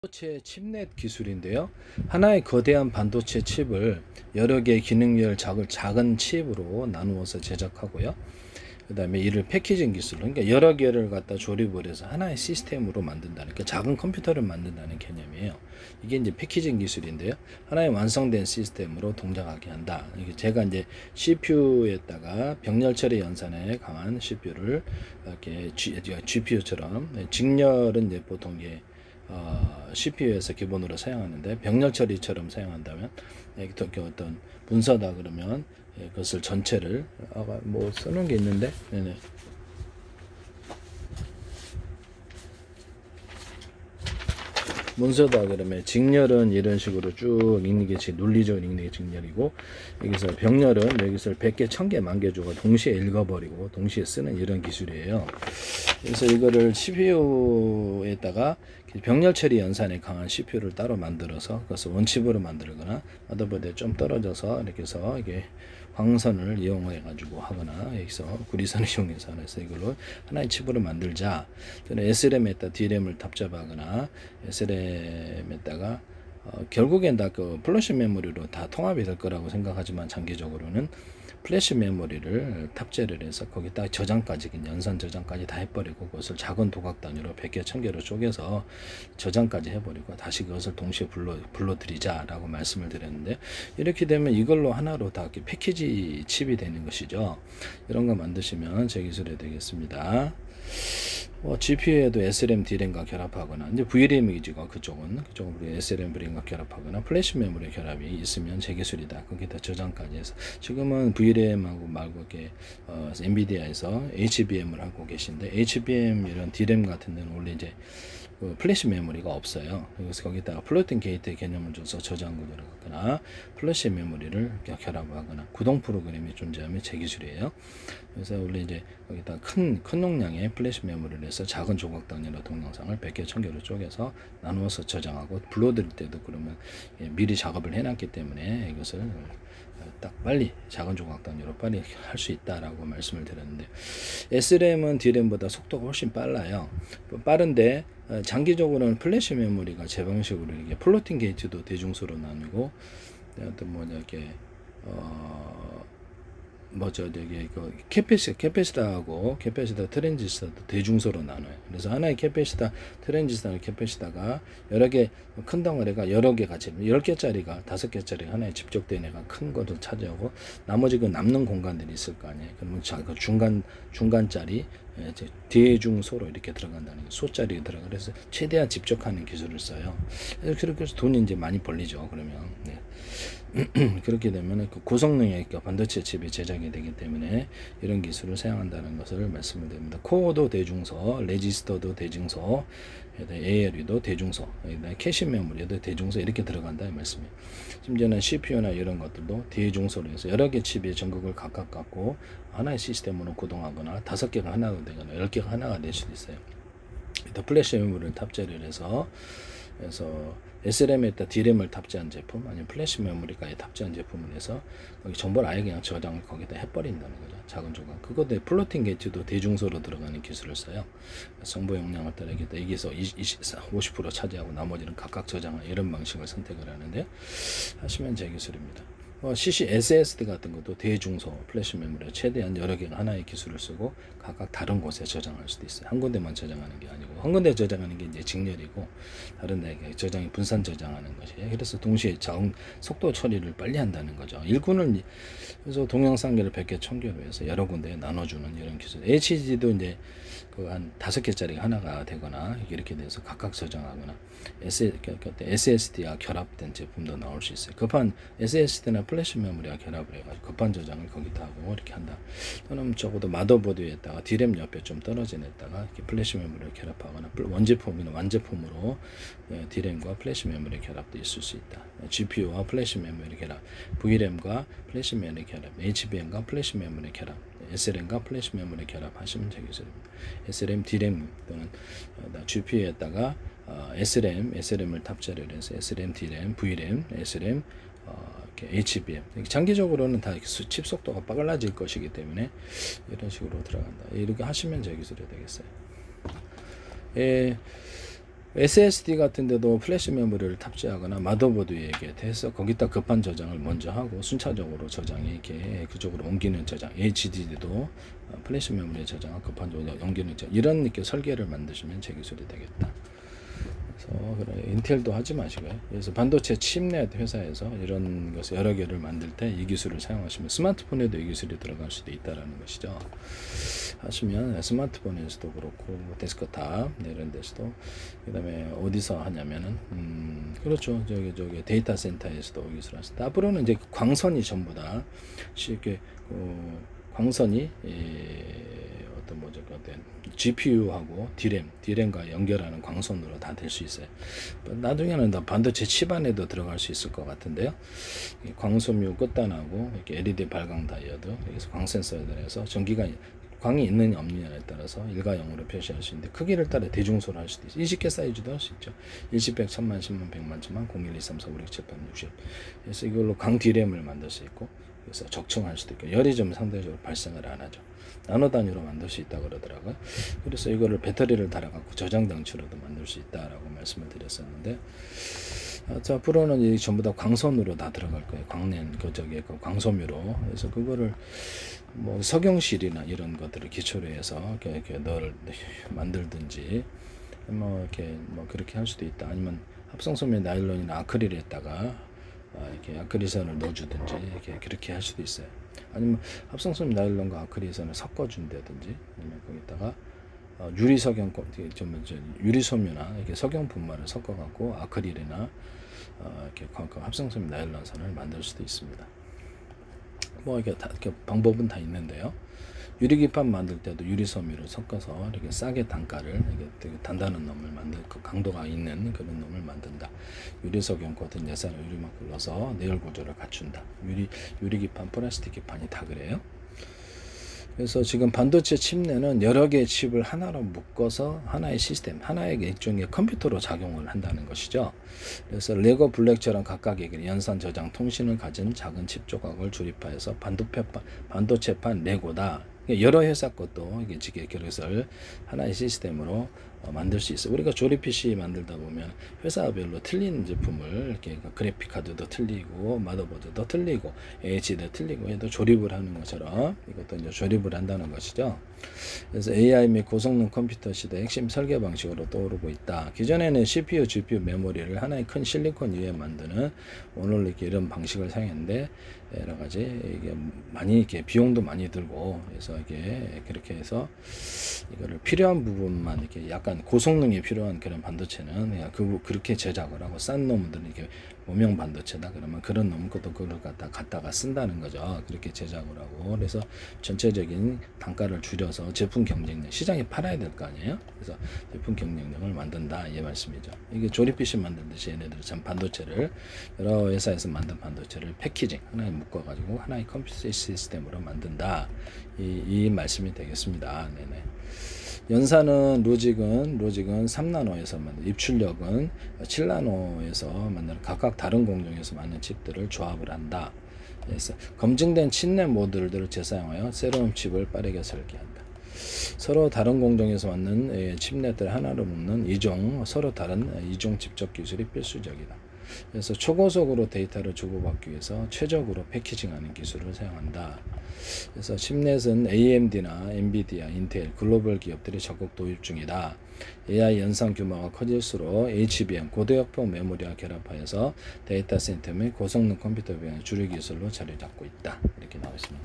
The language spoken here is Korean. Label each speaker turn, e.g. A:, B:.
A: 반도체 칩넷 기술인데요. 하나의 거대한 반도체 칩을 여러 개의 기능별 작은 칩으로 나누어서 제작하고요. 그 다음에 이를 패키징 기술, 그러니까 여러 개를 갖다 조립을 해서 하나의 시스템으로 만든다는, 그러니까 작은 컴퓨터를 만든다는 개념이에요. 이게 이제 패키징 기술인데요. 하나의 완성된 시스템으로 동작하게 한다. 이게 제가 이제 CPU에다가 병렬 처리 연산에 강한 CPU를 이렇게 GPU처럼 직렬은 이제 보통 이게 CPU에서 기본으로 사용하는데 병렬 처리처럼 사용한다면 어떤 문서다 그러면 그것을 전체를 뭐 써놓은 게 있는데 네네. 문서다 그러면 직렬은 이런 식으로 쭉 읽는 게 논리적으로 읽는 게 직렬이고, 여기서 병렬은 여기서 100개, 1000개, 10,000개 주고 동시에 읽어버리고 동시에 쓰는 이런 기술이에요. 그래서 이거를 CPU에다가 병렬 처리 연산에 강한 CPU를 따로 만들어서 그것을 원칩으로 만들거나 마더보드에 좀 떨어져서 이렇게 해서 이게 광선을 이용해 가지고 하거나 여기서 구리선을 이용해서 해서 이걸로 하나의 칩으로 만들자. 저는 SRAM에다 DRAM을 탑재하거나 SRAM에다가 결국엔 다 그 플래시 메모리로 다 통합이 될 거라고 생각하지만 장기적으로는 플래시 메모리를 탑재를 해서 거기다 저장까지 연산 저장까지 다 해버리고 그것을 작은 도각 단위로 100개 1000개로 쪼개서 저장까지 해버리고 다시 그것을 동시에 불러들이자라고 말씀을 드렸는데, 이렇게 되면 이걸로 하나로 다 이렇게 패키지 칩이 되는 것이죠. 이런 거 만드시면 제 기술이 되겠습니다. GPU에도 SRAM, DRAM과 결합하거나, 이제 VRAM이지가 그쪽은 SRAM, VRAM과 결합하거나 플래시 메모리 결합이 있으면 제 기술이다. 거기다 저장까지 해서 지금은 VRAM하고 말고 이렇게 엔비디아에서 HBM을 하고 계신데, HBM 이런 DRAM 같은 데는 원래 이제 그 플래시 메모리가 없어요. 그래서 거기다가 플로팅 게이트 개념을 줘서 저장 구조를 갖거나 플래시 메모리를 결합하거나 구동 프로그램이 존재하면 제 기술이에요. 그래서 원래 이제 거기다 큰 용량의 플래시 메모리를 해서 작은 조각 단위로 동영상을 100개, 1000개로 쪼개서 나누어서 저장하고 불러드릴 때도 그러면 미리 작업을 해놨기 때문에 이것을 딱 빨리 작은 조각 단위로 빨리 할 수 있다라고 말씀을 드렸는데, SRAM은 DRAM보다 속도가 훨씬 빨라요. 빠른데 장기적으로는 플래시 메모리가 제 방식으로 이게 플로팅 게이트도 대중소로 나누고, 어떤 이렇게 되게 그 캐패시터하고 캐패시터 트랜지스터도 대중소로 나눠요. 그래서 하나의 캐패시터 트랜지스터 캐패시터가 여러 개 큰 덩어리가 여러 개 같이 10개짜리가 5개짜리 하나에 집적된 애가 큰 것을 차지하고 나머지 그 남는 공간들이 있을 거 아니에요. 그러면 그 중간짜리 대중소로 이렇게 들어간다는 게 소짜리 들어가. 그래서 최대한 집적하는 기술을 써요. 그렇게 해서 돈이 이제 많이 벌리죠. 그러면 그렇게 되면 그 고성능의 반도체 칩이 제작이 되기 때문에 이런 기술을 사용한다는 것을 말씀을 드립니다. 코어도 대중소, 레지스터도 대중소, ALE도 대중소, 캐시 메모리도 대중소 이렇게 들어간다 이 말씀이에요. 심지어는 CPU나 이런 것들도 대중소로 해서 여러 개 칩의 전극을 각각 갖고 하나의 시스템으로 구동하거나 5개가 하나가 되거나 10개가 하나가 될 수도 있어요. 또 플래시 메모리를 탑재를 해서 SRAM에다 DRAM을 탑재한 제품, 아니면 플래시 메모리까지 탑재한 제품을 해서 거기 정보를 아예 그냥 저장을 거기다 해버린다는 거죠. 작은 조각. 그것도 플로팅 게이트도 대중소로 들어가는 기술을 써요. 정보 용량을 따르겠다. 여기서 50% 차지하고 나머지는 각각 저장하는 이런 방식을 선택을 하는데, 하시면 제 기술입니다. CC, SSD 같은 것도 대중소 플래시 메모리 최대한 여러 개가 하나의 기술을 쓰고 각각 다른 곳에 저장할 수도 있어요. 한 군데만 저장하는 게 아니고, 한 군데 저장하는 게 이제 직렬이고 다른 데 저장이 분산 저장하는 것이에요. 그래서 동시에 속도 처리를 빨리 한다는 거죠. 일꾼을 그래서 동영상계를 100개, 1000개로 해서 여러 군데에 나눠주는 이런 기술. HD도 이제 그 한 5개짜리 하나가 되거나 이렇게 돼서 각각 저장하거나 SSD와 결합된 제품도 나올 수 있어요. 급한 SSD나 플래시 메모리와 결합을 해가지고 급한 저장을 거기다 하고 이렇게 한다. 또는 적어도 마더보드에다가 DRAM 옆에 좀 떨어진 데다가 이렇게 플래시 메모리를 결합하거나 원제품이나 완제품으로 DRAM과 플래시 메모리 결합도 있을 수 있다. GPU와 플래시 메모리 결합, VRAM과 플래시 메모리 결합, HBM과 플래시 메모리 결합, SRAM과 플래시 메모리 결합하시면 되겠습니다. SRAM, DRAM 또는 GPU에다가 SRAM을 탑재를 해서 SRAM, DRAM, VRAM, SRAM, HBM. 장기적으로는 다 칩 속도가 빨라질 것이기 때문에 이런 식으로 들어간다. 이렇게 하시면 제 기술이 되겠어요. SSD 같은 데도 플래시 메모리를 탑재하거나 마더보드에 대해서 거기다 급한 저장을 먼저 하고 순차적으로 저장이 이렇게 그쪽으로 옮기는 저장, HDD도 플래시 메모리에 저장하고 급한 저장 옮기는 저장, 이런 이렇게 설계를 만드시면 제 기술이 되겠다. 그래서 그래, 인텔도 하지 마시고요. 그래서 반도체 칩넷 회사에서 이런 것을 여러 개를 만들 때 이 기술을 사용하시면 스마트폰에도 이 기술이 들어갈 수도 있다라는 것이죠. 하시면 스마트폰에서도 그렇고 데스크탑 이런 데서도, 그다음에 어디서 하냐면은 그렇죠, 저기 데이터 센터에서도 이 기술을 하시다. 앞으로는 이제 광선이 전부 다 쉽게 광선이 어떤 뭐죠, GPU하고 DRAM과 연결하는 광선으로 다 될 수 있어요. 나중에는 반도체 칩 안에도 들어갈 수 있을 것 같은데요. 광섬유 끝단하고 이렇게 LED 발광 다이오드, 여기서 광 센서들에서 전기가 광이 있느냐 없느냐에 따라서 1과 0으로 표시할 수 있는데, 크기를 따라 대중소를 할 수도 있어요. 20개 사이즈도 할 수 있죠. 10, 100, 1000만, 10만, 100만, 1000만, 01, 2, 3, 4, 5, 6, 7, 8, 60. 그래서 이걸로 광 D램을 만들 수 있고, 그래서 적층할 수도 있고, 열이 좀 상대적으로 발생을 안 하죠. 나노 단위로 만들 수 있다 그러더라고요. 그래서 이거를 배터리를 달아갖고 저장 장치로도 만들 수 있다라고 말씀을 드렸었는데, 자, 앞으로는 이 전부 다 광선으로 다 들어갈 거예요. 광랜 그 광섬유로. 그래서 그거를 뭐 석영실이나 이런 것들을 기초로 해서 이렇게 널 만들든지 뭐 이렇게 뭐 그렇게 할 수도 있다. 아니면 합성섬유 나일론이나 아크릴에다가 이렇게 아크릴선을 넣어주든지 이렇게 그렇게 할 수도 있어요. 아니면 합성섬유 나일론과 아크릴선을 섞어준다든지, 아니면 거기다가 유리석영 유리섬유나 이렇게 석영 분말을 섞어갖고 아크릴이나 이렇게 합성섬유 나일론선을 만들 수도 있습니다. 뭐 이렇게 방법은 다 있는데요. 유리기판 만들 때도 유리섬유를 섞어서 이렇게 싸게 단가를 이렇게 되게 단단한 놈을 그 강도가 있는 그런 놈을 만든다. 유리석영 코튼 예산을 유리막을 넣어서 내열 구조를 갖춘다. 유리기판, 플라스틱 기판이 다 그래요. 그래서 지금 반도체 칩내는 여러 개의 칩을 하나로 묶어서 하나의 시스템, 하나의 일종의 컴퓨터로 작용을 한다는 것이죠. 그래서 레고 블랙처럼 각각에게 연산 저장 통신을 가진 작은 칩 조각을 조립하여서 반도체판 레고다. 여러 회사 것도 이게 그것을 하나의 시스템으로 만들 수 있어요. 우리가 조립 PC 만들다 보면 회사별로 틀린 제품을 이렇게 그래픽 카드도 틀리고 마더보드도 틀리고 HD도 틀리고 해도 조립을 하는 것처럼 이것도 이제 조립을 한다는 것이죠. 그래서 AI 및 고성능 컴퓨터 시대 핵심 설계 방식으로 떠오르고 있다. 기존에는 CPU, GPU, 메모리를 하나의 큰 실리콘 위에 만드는 오늘 이렇게 이런 방식을 사용했는데, 여러 가지 이게 많이 이렇게 비용도 많이 들고, 그래서 이게 그렇게 해서 이거를 필요한 부분만 이렇게 약간 고성능이 필요한 그런 반도체는 그냥 그렇게 제작을 하고, 싼 놈들은 이렇게 모명 반도체다 그러면 그런 놈 것도 그걸 갖다가 쓴다는 거죠. 그렇게 제작을 하고, 그래서 전체적인 단가를 줄여서 제품 경쟁력, 시장에 팔아야 될 거 아니에요. 그래서 제품 경쟁력을 만든다 이 말씀이죠. 이게 조립 PC 만들듯이 얘네들은 참 반도체를 여러 회사에서 만든 반도체를 패키징 하나에 묶어가지고 하나의 컴퓨터 시스템으로 만든다 이 말씀이 되겠습니다. 네네. 연산은 로직은 3나노에서 만든, 입출력은 7나노에서 만드는 각각 다른 공정에서 만든 칩들을 조합을 한다. 그래서 검증된 칩넷 모듈들을 재사용하여 새로운 칩을 빠르게 설계한다. 서로 다른 공정에서 만든 칩넷들을 하나로 묶는 서로 다른 이종 집적 기술이 필수적이다. 그래서 초고속으로 데이터를 주고받기 위해서 최적으로 패키징하는 기술을 사용한다. 그래서 칩넷은 AMD나 엔비디아, 인텔, 글로벌 기업들이 적극 도입 중이다. AI 연산 규모가 커질수록 HBM, 고도역폭 메모리와 결합하여서 데이터 센터 및 고성능 컴퓨터 비용의 주류 기술로 자리 잡고 있다. 이렇게 나와 있습니다.